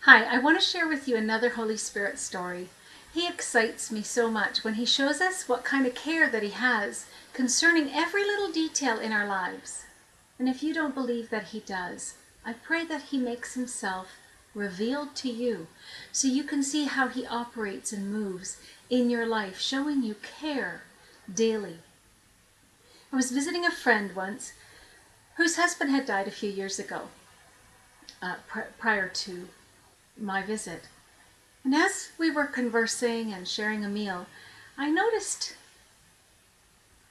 Hi, I want to share with you another Holy Spirit story. He excites me so much when he shows us what kind of care that he has concerning every little detail in our lives. And if you don't believe that he does, I pray that he makes himself revealed to you so you can see how he operates and moves in your life, showing you care daily. I was visiting a friend once whose husband had died a few years ago, prior to my visit. And as we were conversing and sharing a meal, I noticed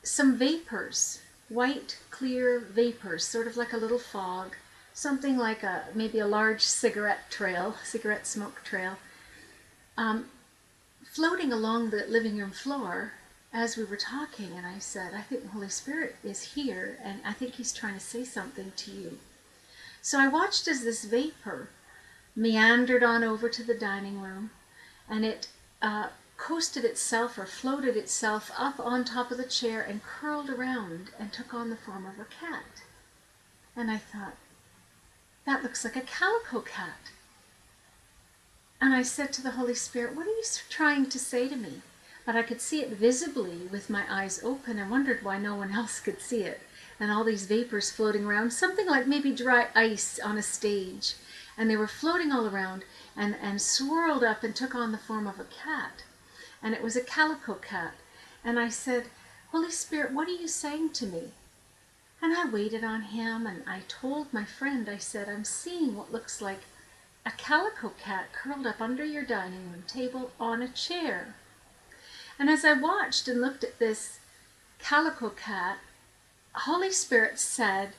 some vapors, white, clear vapors, sort of like a little fog, something like maybe a large cigarette smoke trail, floating along the living room floor as we were talking. And I said, I think the Holy Spirit is here, and I think he's trying to say something to you. So I watched as this vapor meandered on over to the dining room, and it coasted itself or floated itself up on top of the chair and curled around and took on the form of a cat. And I thought, that looks like a calico cat. And I said to the Holy Spirit, what are you trying to say to me? But I could see it visibly with my eyes open and wondered why no one else could see it. And all these vapors floating around, something like maybe dry ice on a stage. And they were floating all around and swirled up and took on the form of a cat. And it was a calico cat. And I said, Holy Spirit, what are you saying to me? And I waited on him, and I told my friend, I said, I'm seeing what looks like a calico cat curled up under your dining room table on a chair. And as I watched and looked at this calico cat, Holy Spirit said,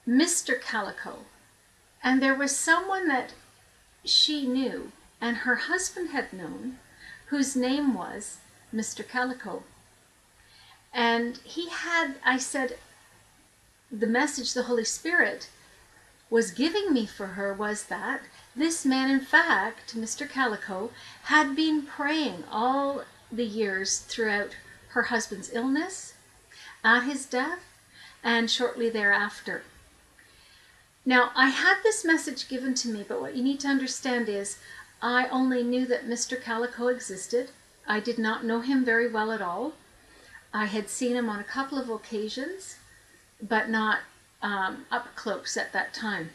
Mr. Calico. And there was someone that she knew and her husband had known whose name was Mr. Calico. And I said, the message the Holy Spirit was giving me for her was that this man, in fact, Mr. Calico, had been praying all the years throughout her husband's illness, at his death, and shortly thereafter. Now, I had this message given to me, but what you need to understand is I only knew that Mr. Calico existed. I did not know him very well at all. I had seen him on a couple of occasions, but not up close at that time.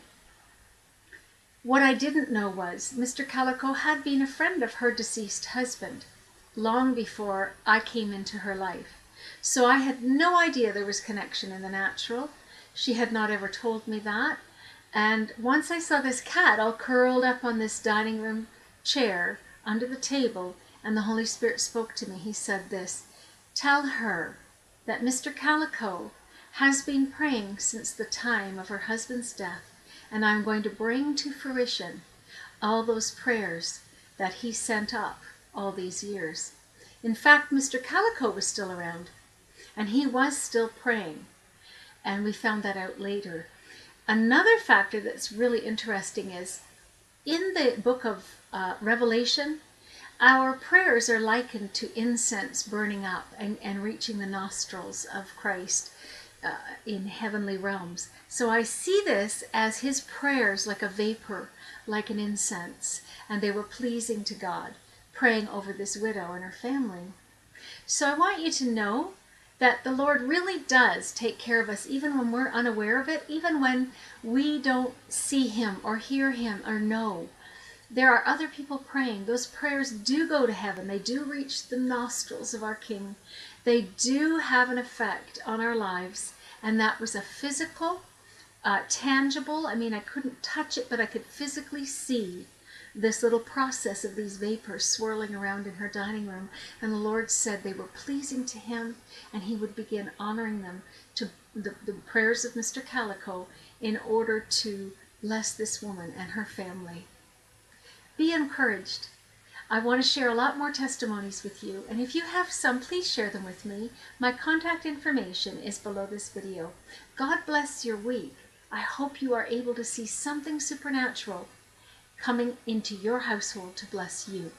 What I didn't know was Mr. Calico had been a friend of her deceased husband long before I came into her life. So I had no idea there was connection in the natural. She had not ever told me that. And once I saw this cat all curled up on this dining room chair under the table, and the Holy Spirit spoke to me, he said this, tell her that Mr. Calico has been praying since the time of her husband's death, and I'm going to bring to fruition all those prayers that he sent up all these years. In fact, Mr. Calico was still around, and he was still praying, and we found that out later. Another factor that's really interesting is in the book of Revelation, our prayers are likened to incense burning up and reaching the nostrils of Christ in heavenly realms. So I see this as his prayers like a vapor, like an incense, and they were pleasing to God, praying over this widow and her family. So I want you to know that the Lord really does take care of us even when we're unaware of it, even when we don't see him or hear him or know. There are other people praying. Those prayers do go to heaven. They do reach the nostrils of our King. They do have an effect on our lives. And that was a physical, tangible, I mean, I couldn't touch it, but I could physically see this little process of these vapors swirling around in her dining room. And the Lord said they were pleasing to him, and he would begin honoring them to the prayers of Mr. Calico in order to bless this woman and her family. Be encouraged. I want to share a lot more testimonies with you, and if you have some, please share them with me. My contact information is below this video. God bless your week. I hope you are able to see something supernatural coming into your household to bless you.